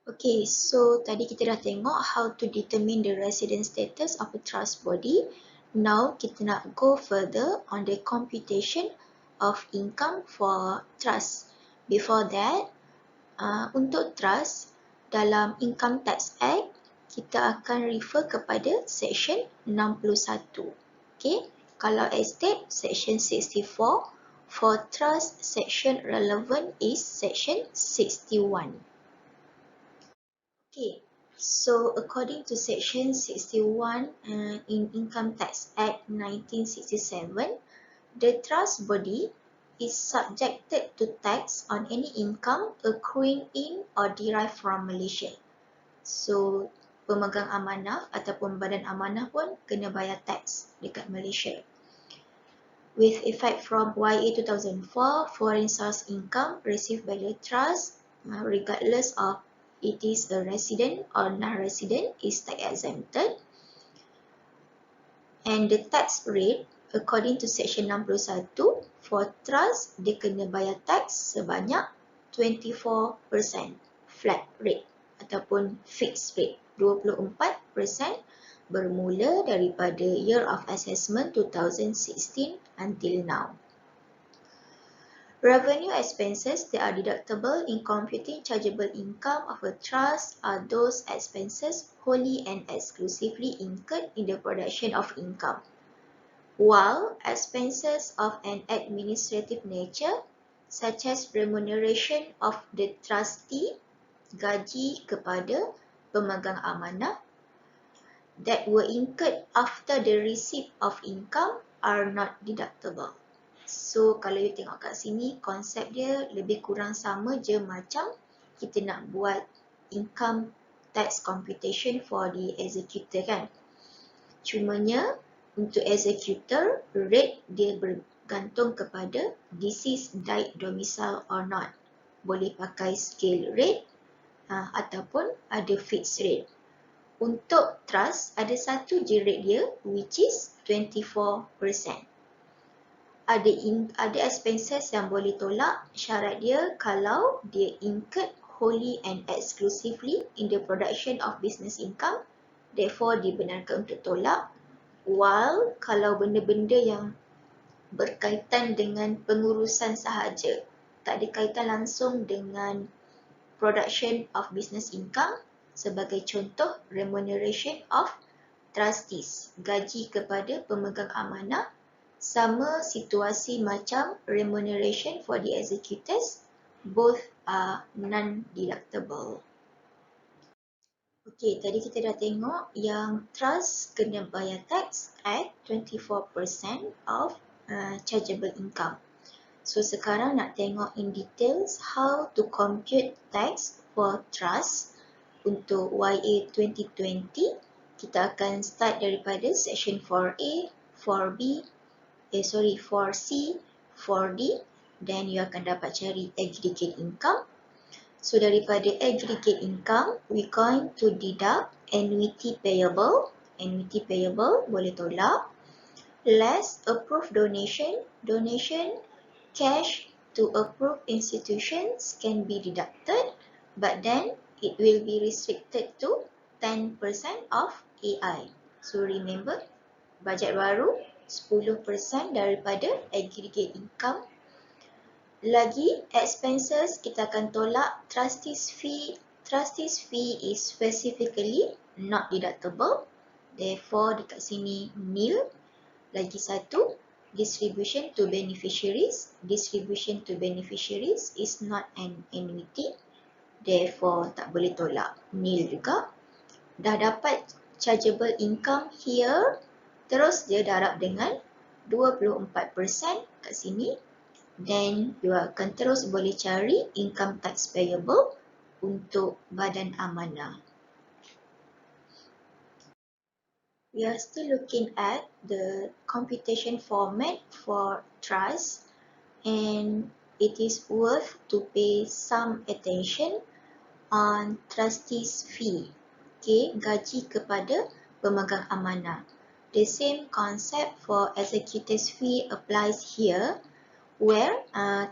Okay, so tadi kita dah tengok how to determine the resident status of a trust body. Now kita nak go further on the computation of income for trust. Before that, untuk trust dalam Income Tax Act, kita akan refer kepada Section 61. Okay, kalau estate, Section 64. For trust, section relevant is Section 61. Okay, so according to Section 61 in Income Tax Act 1967, the trust body is subjected to tax on any income accruing in or derived from Malaysia. So, pemegang amanah ataupun badan amanah pun kena bayar tax dekat Malaysia. With effect from YA 2004, foreign source income received by the trust, regardless of it is a resident or non-resident, is tax exempted. And the tax rate, according to Section 61, for trust, dia kena bayar tax sebanyak 24% flat rate ataupun fixed rate, 24% bermula daripada year of assessment 2016 until now. Revenue expenses that are deductible in computing chargeable income of a trust are those expenses wholly and exclusively incurred in the production of income, while expenses of an administrative nature, such as remuneration of the trustee, gaji kepada pemegang amanah, that were incurred after the receipt of income are not deductible. So, kalau you tengok kat sini, konsep dia lebih kurang sama je macam kita nak buat income tax computation for the executor kan. Cumanya, untuk executor, rate dia bergantung kepada deceased died domicile or not. Boleh pakai scale rate ataupun ada fixed rate. Untuk trust, ada satu je rate dia, which is 24%. Ada expenses yang boleh tolak, syarat dia kalau dia incurred wholly and exclusively in the production of business income, therefore dibenarkan untuk tolak. While kalau benda-benda yang berkaitan dengan pengurusan sahaja, tak ada kaitan langsung dengan production of business income, sebagai contoh remuneration of trustees, gaji kepada pemegang amanah, sama situasi macam remuneration for the executors, both are non-deductible. Okey, tadi kita dah tengok yang trust kena bayar tax at 24% of chargeable income. So sekarang nak tengok in details how to compute tax for trust untuk YA 2020. Kita akan start daripada section 4A, 4B, 4C, 4D, then you akan dapat cari aggregate income. So daripada aggregate income, we going to deduct annuity payable boleh tolak, less approved donation cash to approved institutions can be deducted, but then it will be restricted to 10% of AI. So remember, bajet baru 10% daripada aggregate income. Lagi expenses kita akan tolak trustees fee. Trustees fee is specifically not deductible, therefore dekat sini nil. Lagi satu, distribution to beneficiaries. Distribution to beneficiaries is not an annuity, therefore tak boleh tolak, nil juga. Dah dapat chargeable income here, terus dia darab dengan 24% kat sini, then you akan terus boleh cari income tax payable untuk badan amanah. We are still looking at the computation format for trust, and it is worth to pay some attention on trustees fee. Okay, gaji kepada pemegang amanah. The same concept for executors fee applies here, where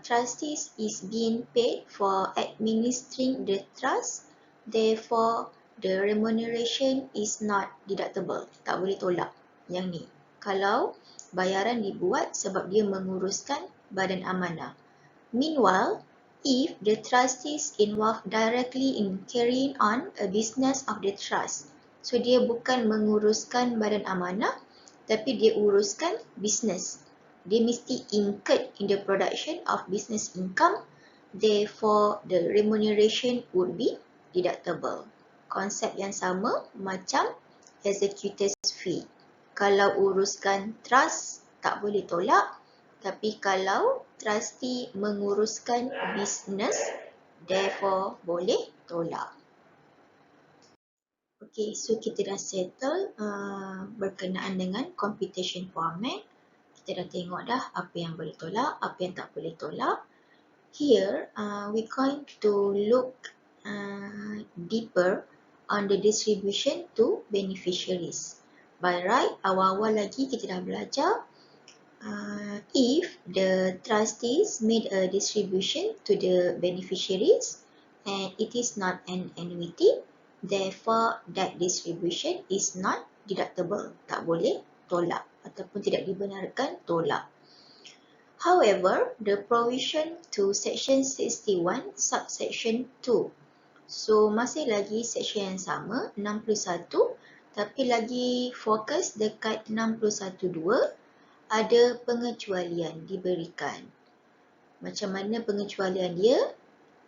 trustees is being paid for administering the trust Therefore, the remuneration is not deductible. Tak boleh tolak yang ni. Kalau bayaran dibuat sebab dia menguruskan badan amanah. Meanwhile, if the trustees involved directly in carrying on a business of the trust, so dia bukan menguruskan badan amanah, tapi dia uruskan business. Dia mesti incurred in the production of business income, therefore the remuneration would be deductible. Konsep yang sama macam executor's fee. Kalau uruskan trust, tak boleh tolak. Tapi kalau trustee menguruskan bisnes, therefore boleh tolak. Okay, so kita dah settle berkenaan dengan computation format. Kita dah tengok dah apa yang boleh tolak, apa yang tak boleh tolak. Here, we going to look deeper on the distribution to beneficiaries. By right, awal-awal lagi kita dah belajar if the trustees made a distribution to the beneficiaries and it is not an annuity, therefore that distribution is not deductible. Tak boleh tolak ataupun tidak dibenarkan tolak. However, the provision to section 61 subsection 2. So masih lagi section yang sama 61 tapi lagi fokus dekat 61.2. Ada pengecualian diberikan. Macam mana pengecualian dia?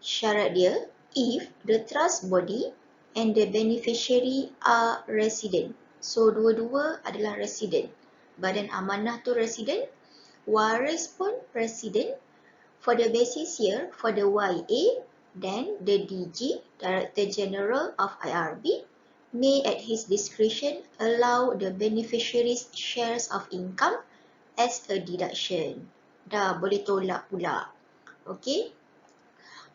Syarat dia, if the trust body and the beneficiary are resident. So, dua-dua adalah resident. Badan amanah tu resident, waris pun resident. For the basis here, for the YA, then the DG, Director General of IRB, may at his discretion allow the beneficiaries shares of income as a deduction. Dah boleh tolak pula. Okay.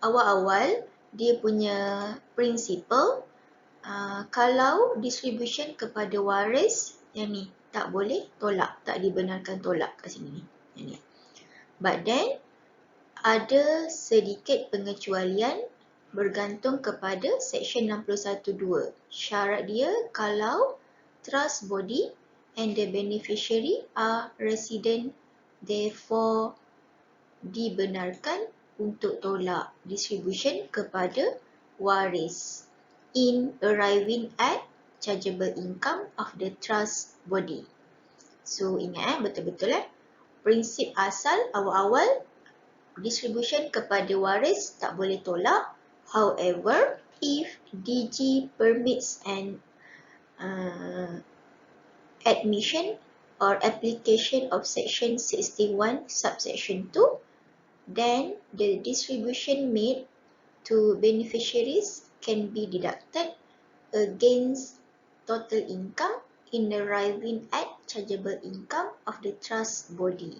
Awal-awal dia punya principle kalau distribution kepada waris yang ni tak boleh tolak, tak dibenarkan tolak kat sini ni. Yang ni. But then ada sedikit pengecualian bergantung kepada section 61.2. Syarat dia kalau trust body and the beneficiary are resident, therefore dibenarkan untuk tolak distribution kepada waris in arriving at chargeable income of the trust body. So ingat betul-betul prinsip asal awal-awal distribution kepada waris tak boleh tolak. However, if DG permits an admission or application of section 61 subsection 2, then the distribution made to beneficiaries can be deducted against total income in arriving at chargeable income of the trust body.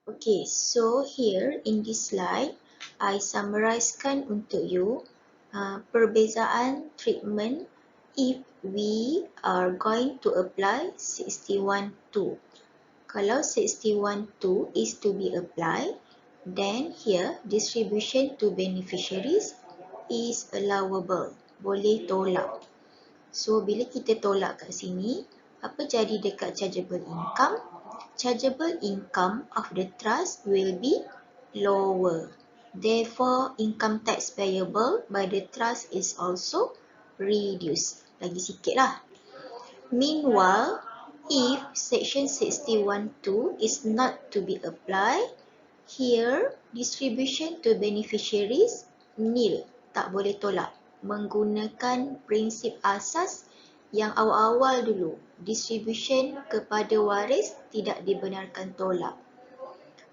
Okay, so here in this slide, I summarisekan untuk you perbezaan treatment if we are going to apply 61.2. Kalau 61.2 is to be applied, then here distribution to beneficiaries is allowable. Boleh tolak. So bila kita tolak kat sini, apa jadi dekat chargeable income? Chargeable income of the trust will be lower. Therefore, income tax payable by the trust is also reduced. Lagi sikit lah. Meanwhile, if section 61.2 is not to be applied, here distribution to beneficiaries nil, tak boleh tolak. Menggunakan prinsip asas yang awal-awal dulu, distribution kepada waris tidak dibenarkan tolak.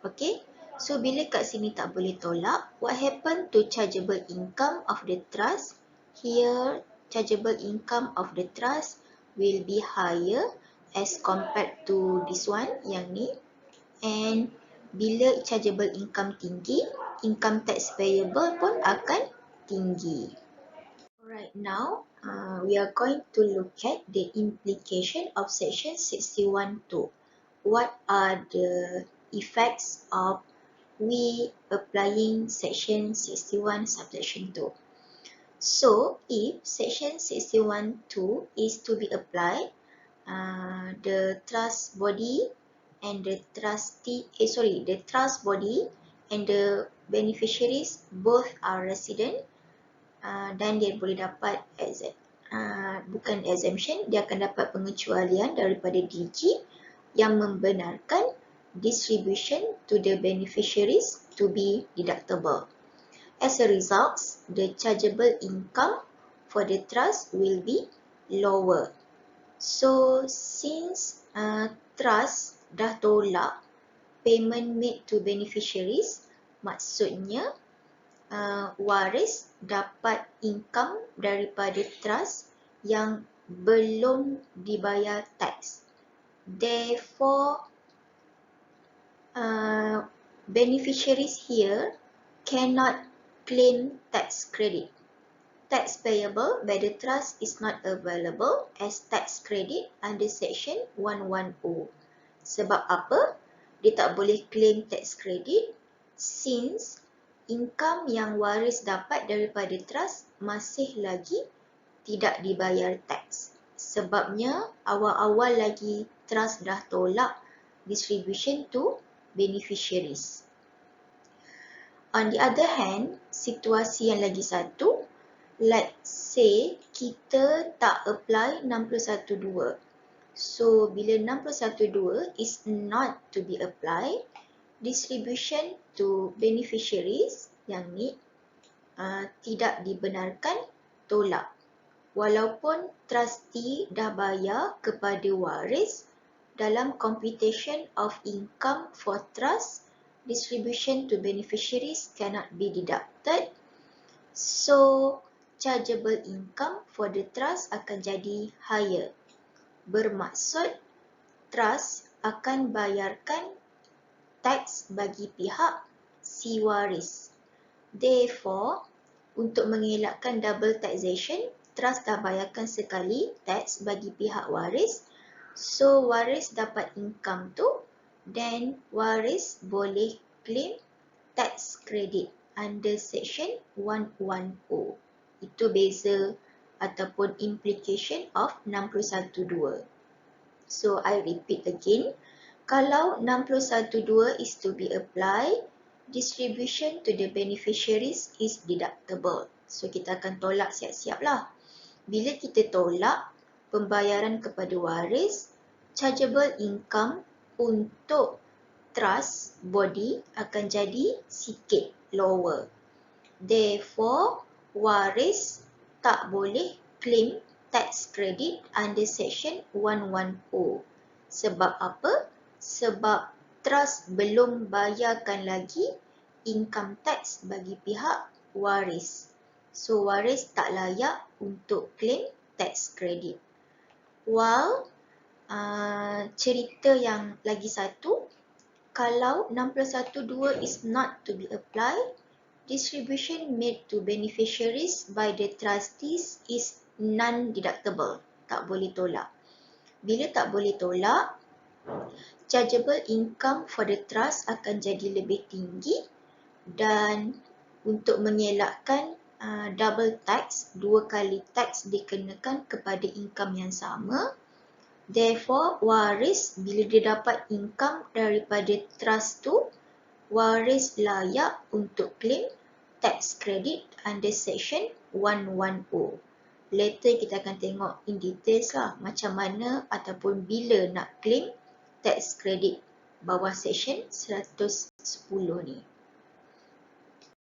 Okay, so bila kat sini tak boleh tolak, what happen to chargeable income of the trust? Here, chargeable income of the trust will be higher as compared to this one, yang ni. And bila chargeable income tinggi, income tax payable pun akan tinggi. Alright, now we are going to look at the implication of section 61.2. What are the effects of we applying section 61 subsection 2. So if section 61(2) is to be applied, the trust body and the trust body and the beneficiaries both are resident, dan dia boleh dapat bukan exemption, dia akan dapat pengecualian daripada DG yang membenarkan distribution to the beneficiaries to be deductible. As a result, the chargeable income for the trust will be lower. So since trust dah tolak payment made to beneficiaries, maksudnya waris dapat income daripada trust yang belum dibayar tax. Therefore, beneficiaries here cannot claim tax credit. Tax payable by the trust is not available as tax credit under section 110. Sebab apa? Dia tak boleh claim tax credit since income yang waris dapat daripada trust masih lagi tidak dibayar tax. Sebabnya awal-awal lagi trust dah tolak distribution to beneficiaries. On the other hand, situasi yang lagi satu, let's say kita tak apply 612. So bila 612 is not to be applied, distribution to beneficiaries yang ni tidak dibenarkan tolak. Walaupun trustee dah bayar kepada waris dalam computation of income for trust, distribution to beneficiaries cannot be deducted. So chargeable income for the trust akan jadi higher. Bermaksud trust akan bayarkan tax bagi pihak si waris. Therefore, untuk mengelakkan double taxation, trust dah bayarkan sekali tax bagi pihak waris. So waris dapat income tu, then waris boleh claim tax credit under section 110. Itu beza ataupun implication of 612. So I repeat again, kalau 612 is to be applied, distribution to the beneficiaries is deductible. So kita akan tolak siap-siap lah. Bila kita tolak pembayaran kepada waris, chargeable income untuk trust body akan jadi sikit lower. Therefore, waris tak boleh claim tax credit under section 110. Sebab apa? Sebab trust belum bayarkan lagi income tax bagi pihak waris. So waris tak layak untuk claim tax credit. While cerita yang lagi satu, kalau 612 is not to be applied, distribution made to beneficiaries by the trustees is non-deductible. Tak boleh tolak. Bila tak boleh tolak, chargeable income for the trust akan jadi lebih tinggi, dan untuk mengelakkan double tax, dua kali tax dikenakan kepada income yang sama, therefore waris bila dia dapat income daripada trust tu, waris layak untuk claim tax credit under section 110. Later kita akan tengok in details lah macam mana ataupun bila nak claim tax credit bawah section 110 ni.